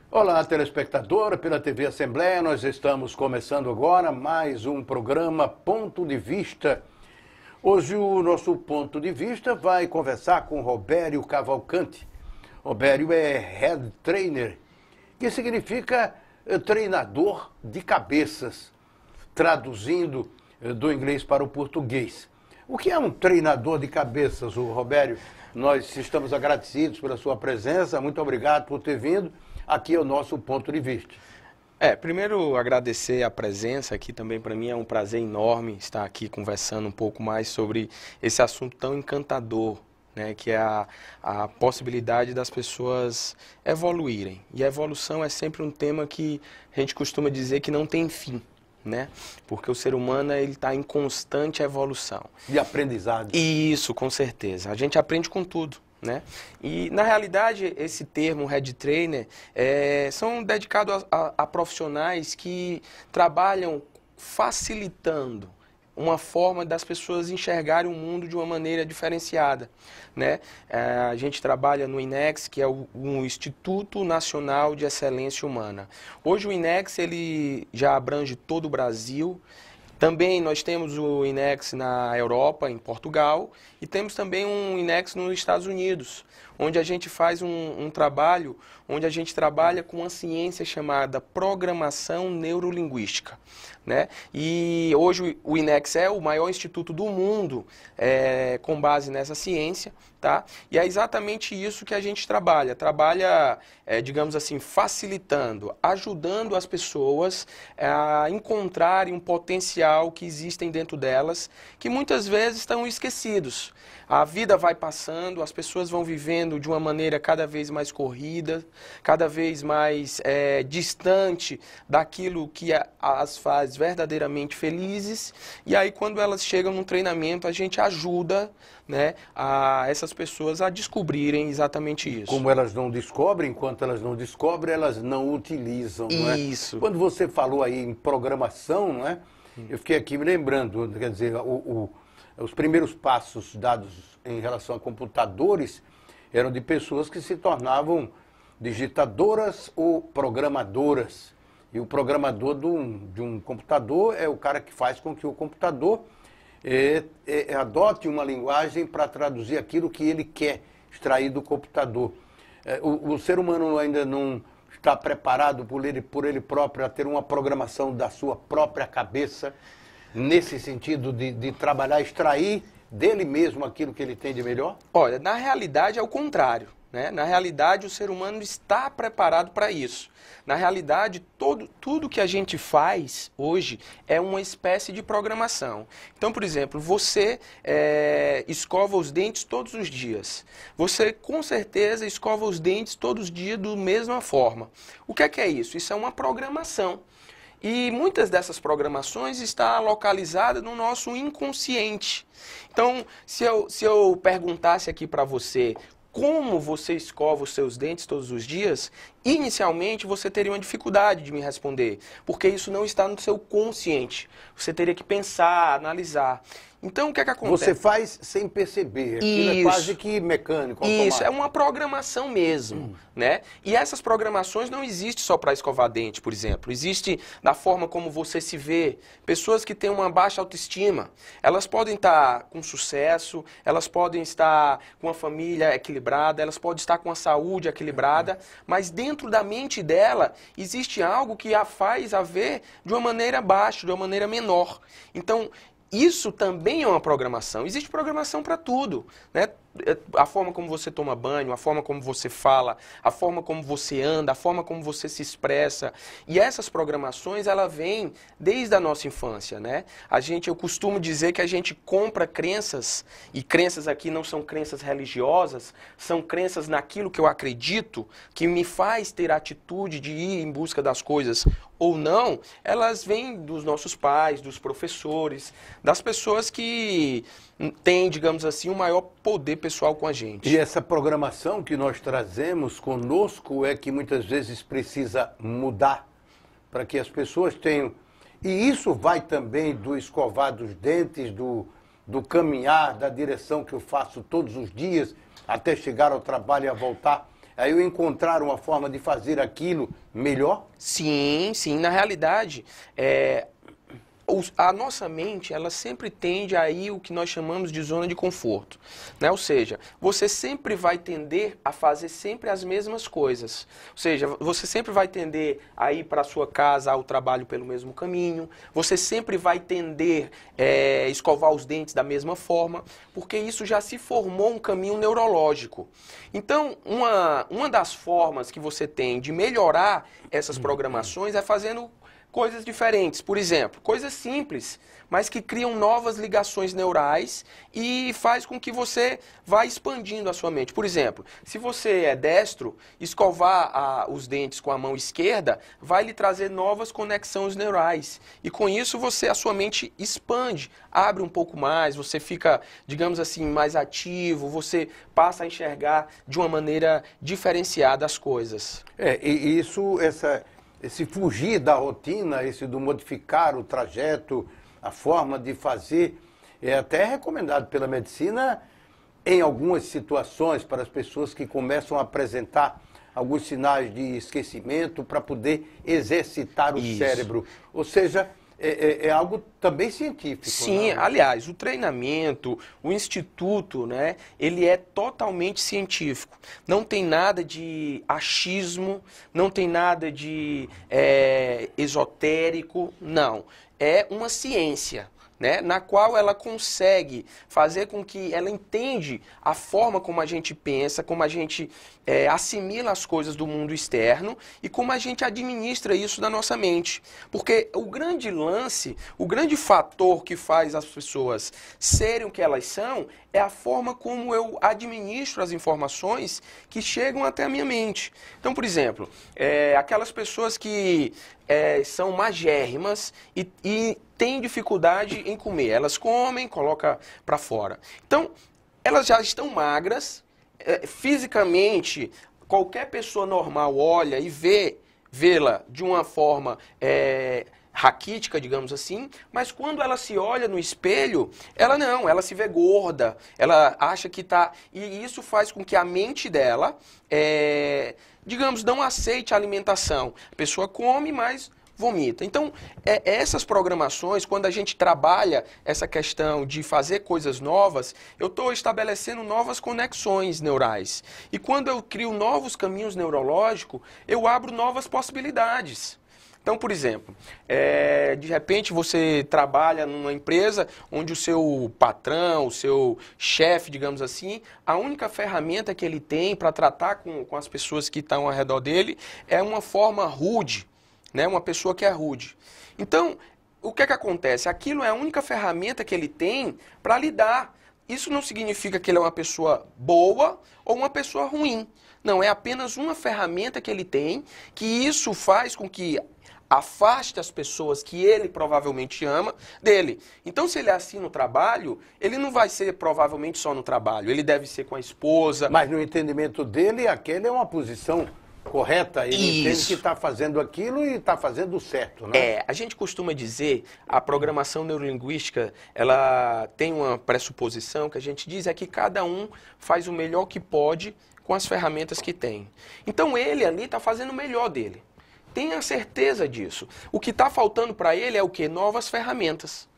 Olá, telespectador, pela TV Assembleia, nós estamos começando agora mais um programa Ponto de Vista. Hoje o nosso Ponto de Vista vai conversar com Robério Cavalcante. Robério é Head Trainer, que significa treinador de cabeças, traduzindo do inglês para o português. O que é um treinador de cabeças, Robério? Nós estamos agradecidos pela sua presença, muito obrigado por ter vindo. Aqui é o nosso Ponto de Vista. Primeiro agradecer a presença aqui também, para mim é um prazer enorme estar aqui conversando um pouco mais sobre esse assunto tão encantador, né, que é a possibilidade das pessoas evoluírem. E a evolução é sempre um tema que a gente costuma dizer que não tem fim, né? Porque o ser humano ele está em constante evolução. De aprendizado. Isso, com certeza. A gente aprende com tudo, né? E, na realidade, esse termo Head Trainer são dedicados a profissionais que trabalham facilitando uma forma das pessoas enxergarem o mundo de uma maneira diferenciada, né? A gente trabalha no INEX, que é o Instituto Nacional de Excelência Humana. Hoje o INEX ele já abrange todo o Brasil. Também nós temos o INEX na Europa, em Portugal, e temos também um INEX nos Estados Unidos, onde a gente faz um trabalho, onde a gente trabalha com uma ciência chamada programação neurolinguística, né? E hoje o INEX é o maior instituto do mundo com base nessa ciência, tá? E é exatamente isso que a gente trabalha, digamos assim, facilitando, ajudando as pessoas a encontrarem um potencial que existem dentro delas, que muitas vezes estão esquecidos. A vida vai passando, as pessoas vão vivendo de uma maneira cada vez mais corrida, cada vez mais distante daquilo que as faz verdadeiramente felizes. E aí, quando elas chegam num treinamento, a gente ajuda, né, essas pessoas a descobrirem exatamente isso. Como elas não descobrem, enquanto elas não descobrem, elas não utilizam, não é? Isso. Quando você falou aí em programação, não é? Eu fiquei aqui me lembrando, quer dizer, os primeiros passos dados em relação a computadores eram de pessoas que se tornavam digitadoras ou programadoras. E o programador de um computador é o cara que faz com que o computador adote uma linguagem para traduzir aquilo que ele quer extrair do computador. O ser humano ainda não está preparado por ele próprio a ter uma programação da sua própria cabeça, nesse sentido de trabalhar, extrair dele mesmo aquilo que ele tem de melhor? Olha, na realidade é o contrário, né? Na realidade o ser humano está preparado para isso. Na realidade, tudo que a gente faz hoje é uma espécie de programação. Então, por exemplo, você escova os dentes todos os dias. Você, com certeza, escova os dentes todos os dias da mesma forma. O que é isso? Isso é uma programação. E muitas dessas programações estão localizadas no nosso inconsciente. Então, se eu perguntasse aqui para você como você escova os seus dentes todos os dias, inicialmente você teria uma dificuldade de me responder, porque isso não está no seu consciente. Você teria que pensar, analisar. Então, o que acontece? Você faz sem perceber. Aquilo é quase que mecânico, automático. Isso, é uma programação mesmo, né? E essas programações não existem só para escovar dente, por exemplo. Existe da forma como você se vê. Pessoas que têm uma baixa autoestima, elas podem estar com sucesso, elas podem estar com uma família equilibrada, elas podem estar com a saúde equilibrada, mas dentro da mente dela existe algo que a faz a ver de uma maneira baixa, de uma maneira menor. Então, isso também é uma programação. Existe programação para tudo, né? A forma como você toma banho, a forma como você fala, a forma como você anda, a forma como você se expressa. E essas programações, ela vem desde a nossa infância, né? Eu costumo dizer que a gente compra crenças, e crenças aqui não são crenças religiosas, são crenças naquilo que eu acredito, que me faz ter a atitude de ir em busca das coisas ou não. Elas vêm dos nossos pais, dos professores, das pessoas que têm, digamos assim, um maior poder pessoal com a gente. E essa programação que nós trazemos conosco é que muitas vezes precisa mudar para que as pessoas tenham... E isso vai também do escovar dos dentes, do caminhar, da direção que eu faço todos os dias até chegar ao trabalho e a voltar. aí eu encontrar uma forma de fazer aquilo melhor? Sim, sim. Na realidade, a nossa mente, ela sempre tende a ir o que nós chamamos de zona de conforto, né? Ou seja, você sempre vai tender a fazer sempre as mesmas coisas. Ou seja, você sempre vai tender a ir para a sua casa, ao trabalho pelo mesmo caminho, você sempre vai tender a escovar os dentes da mesma forma, porque isso já se formou um caminho neurológico. Então, uma das formas que você tem de melhorar essas programações é fazendo coisas diferentes, por exemplo, coisas simples, mas que criam novas ligações neurais e faz com que você vá expandindo a sua mente. Por exemplo, se você é destro, escovar os dentes com a mão esquerda vai lhe trazer novas conexões neurais. E com isso a sua mente expande, abre um pouco mais, você fica, digamos assim, mais ativo, você passa a enxergar de uma maneira diferenciada as coisas. E isso, esse fugir da rotina, esse do modificar o trajeto, a forma de fazer, é até recomendado pela medicina em algumas situações para as pessoas que começam a apresentar alguns sinais de esquecimento para poder exercitar o cérebro. Ou seja, é algo também científico. Sim, né? Aliás, o treinamento, o instituto, né, ele é totalmente científico. Não tem nada de achismo, não tem nada de esotérico, não. É uma ciência, né, na qual ela consegue fazer com que ela entende a forma como a gente pensa, como a gente assimila as coisas do mundo externo e como a gente administra isso na nossa mente. Porque o grande lance, o grande fator que faz as pessoas serem o que elas são é a forma como eu administro as informações que chegam até a minha mente. Então, por exemplo, aquelas pessoas que são magérrimas e têm dificuldade em comer. Elas comem, colocam para fora. Então, elas já estão magras, fisicamente, qualquer pessoa normal olha e vê-la de uma forma raquítica, digamos assim, mas quando ela se olha no espelho, ela se vê gorda, ela acha que está... E isso faz com que a mente dela, digamos, não aceite a alimentação. A pessoa come, mas vomita. Então, essas programações, quando a gente trabalha essa questão de fazer coisas novas, eu estou estabelecendo novas conexões neurais. E quando eu crio novos caminhos neurológicos, eu abro novas possibilidades. Então, por exemplo, de repente você trabalha numa empresa onde o seu patrão, o seu chefe, digamos assim, a única ferramenta que ele tem para tratar com as pessoas que estão ao redor dele é uma forma rude, né? Uma pessoa que é rude. Então, o que acontece? Aquilo é a única ferramenta que ele tem para lidar. Isso não significa que ele é uma pessoa boa ou uma pessoa ruim. Não, é apenas uma ferramenta que ele tem, que isso faz com que afaste as pessoas que ele provavelmente ama dele. Então, se ele é assim no trabalho, ele não vai ser provavelmente só no trabalho. Ele deve ser com a esposa. Mas no entendimento dele, aquele é uma posição correta. Ele entende que está fazendo aquilo e está fazendo certo, né? A gente costuma dizer, a programação neurolinguística, ela tem uma pressuposição que a gente diz que cada um faz o melhor que pode com as ferramentas que tem. Então, ele ali está fazendo o melhor dele. Tenha certeza disso. O que está faltando para ele é o quê? Novas ferramentas.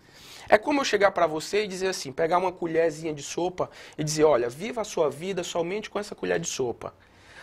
É como eu chegar para você e dizer assim, pegar uma colherzinha de sopa e dizer, olha, viva a sua vida somente com essa colher de sopa.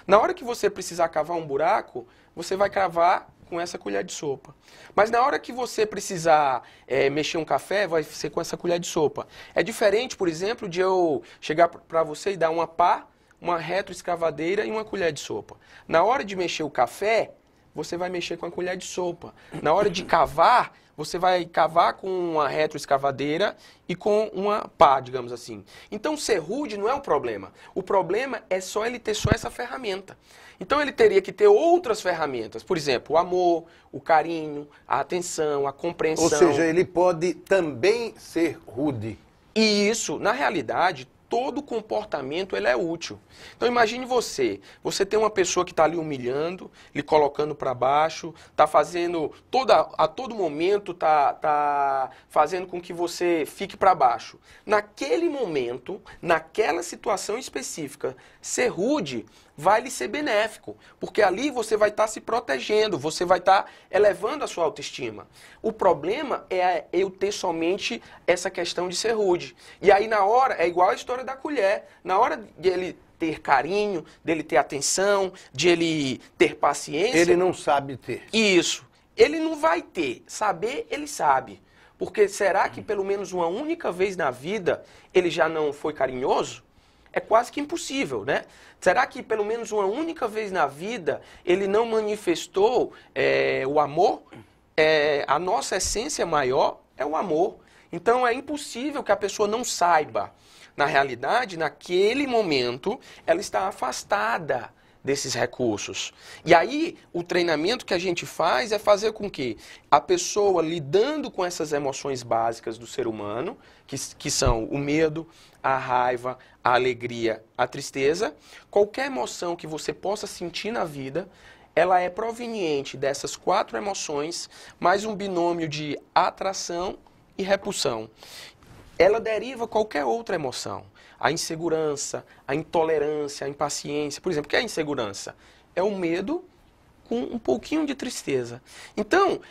Na hora que você precisar cavar um buraco, você vai cavar com essa colher de sopa. Mas na hora que você precisar mexer um café, vai ser com essa colher de sopa. É diferente, por exemplo, de eu chegar para você e dar uma pá, uma retroescavadeira e uma colher de sopa. Na hora de mexer o café, você vai mexer com a colher de sopa. Na hora de cavar, você vai cavar com uma retroescavadeira e com uma pá, digamos assim. Então, ser rude não é um problema. O problema é só ele ter só essa ferramenta. Então, ele teria que ter outras ferramentas. Por exemplo, o amor, o carinho, a atenção, a compreensão. Ou seja, ele pode também ser rude. E isso, na realidade, todo comportamento ele é útil. Então imagine você tem uma pessoa que está ali humilhando, lhe colocando para baixo, está fazendo, a todo momento está fazendo com que você fique para baixo. Naquele momento, naquela situação específica, ser rude vai lhe ser benéfico, porque ali você vai estar se protegendo, você vai estar elevando a sua autoestima. O problema é eu ter somente essa questão de ser rude. E aí na hora, é igual a história da colher, na hora de ele ter carinho, dele ter atenção, de ele ter paciência... Ele não sabe ter. Isso. Ele não vai ter. Saber, ele sabe. Porque será que pelo menos uma única vez na vida ele já não foi carinhoso? É quase que impossível, né? Será que pelo menos uma única vez na vida ele não manifestou o amor? A nossa essência maior é o amor. Então é impossível que a pessoa não saiba. Na realidade, naquele momento, ela está afastada desses recursos. E aí, o treinamento que a gente faz é fazer com que a pessoa, lidando com essas emoções básicas do ser humano, que são o medo, a raiva, a alegria, a tristeza, qualquer emoção que você possa sentir na vida, ela é proveniente dessas 4 emoções, mais um binômio de atração e repulsão. Ela deriva qualquer outra emoção. A insegurança, a intolerância, a impaciência. Por exemplo, o que é a insegurança? É o medo com um pouquinho de tristeza. Então,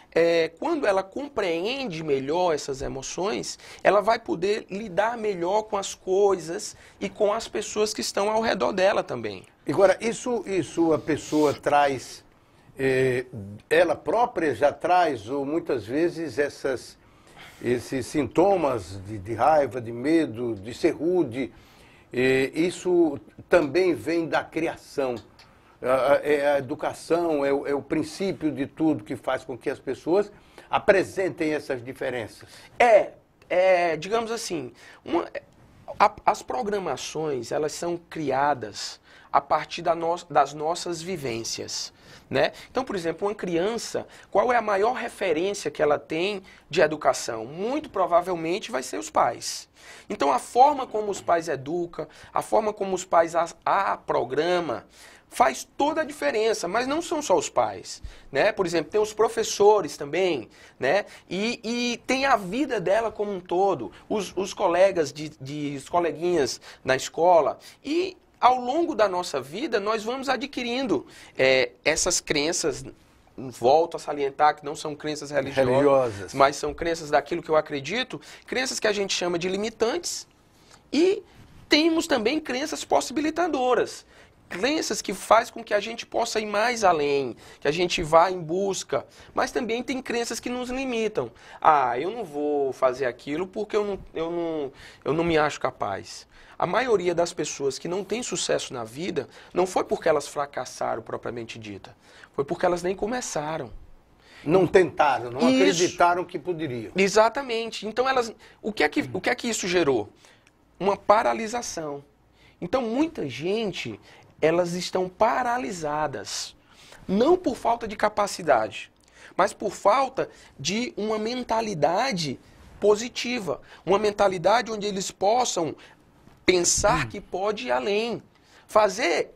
quando ela compreende melhor essas emoções, ela vai poder lidar melhor com as coisas e com as pessoas que estão ao redor dela também. Agora, isso a pessoa traz, ela própria já traz, ou muitas vezes esses sintomas de raiva, de medo, de ser rude, isso também vem da criação. A educação é o princípio de tudo que faz com que as pessoas apresentem essas diferenças. Digamos assim, as programações, elas são criadas a partir das nossas vivências, né? Então, por exemplo, uma criança, qual é a maior referência que ela tem de educação? Muito provavelmente vai ser os pais. Então, a forma como os pais educam, a forma como os pais a programam, faz toda a diferença, mas não são só os pais, né? Por exemplo, tem os professores também, né? E tem a vida dela como um todo, os colegas, os coleguinhas na escola. E ao longo da nossa vida, nós vamos adquirindo essas crenças, volto a salientar que não são crenças religiosas, mas são crenças daquilo que eu acredito, crenças que a gente chama de limitantes, e temos também crenças possibilitadoras. Crenças que faz com que a gente possa ir mais além, que a gente vá em busca, mas também tem crenças que nos limitam. Eu não vou fazer aquilo porque eu não me acho capaz. A maioria das pessoas que não tem sucesso na vida não foi porque elas fracassaram propriamente dita, foi porque elas nem começaram. Não tentaram, não acreditaram que poderiam. Exatamente. Então o que é que isso gerou? Uma paralisação. Então muita gente, elas estão paralisadas, não por falta de capacidade, mas por falta de uma mentalidade positiva, uma mentalidade onde eles possam pensar que pode ir além, fazer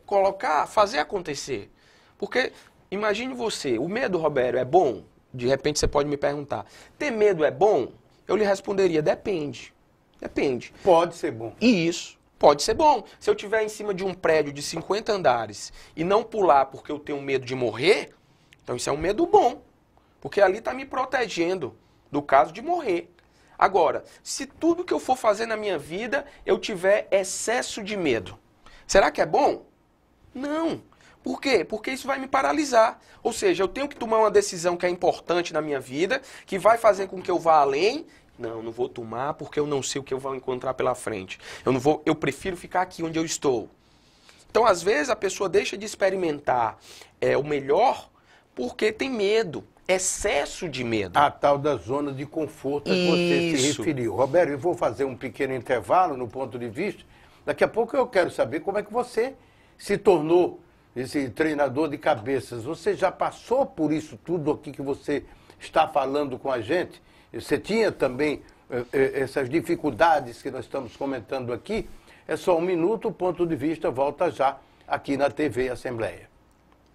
acontecer. Porque, imagine você, o medo, Roberto, é bom? De repente você pode me perguntar, ter medo é bom? Eu lhe responderia, depende. Depende. Pode ser bom. Isso. Pode ser bom. Se eu estiver em cima de um prédio de 50 andares e não pular porque eu tenho medo de morrer, então isso é um medo bom. Porque ali está me protegendo do caso de morrer. Agora, se tudo que eu for fazer na minha vida eu tiver excesso de medo, será que é bom? Não. Por quê? Porque isso vai me paralisar. Ou seja, eu tenho que tomar uma decisão que é importante na minha vida, que vai fazer com que eu vá além. Não vou tomar porque eu não sei o que eu vou encontrar pela frente. Eu prefiro ficar aqui onde eu estou. Então, às vezes, a pessoa deixa de experimentar o melhor porque tem medo, excesso de medo. A tal da zona de conforto a que você se referiu. Roberto, eu vou fazer um pequeno intervalo no ponto de vista. Daqui a pouco eu quero saber como é que você se tornou esse treinador de cabeças. Você já passou por isso tudo aqui que você está falando com a gente? Você tinha também essas dificuldades que nós estamos comentando aqui? É só um minuto, o ponto de vista volta já aqui na TV Assembleia.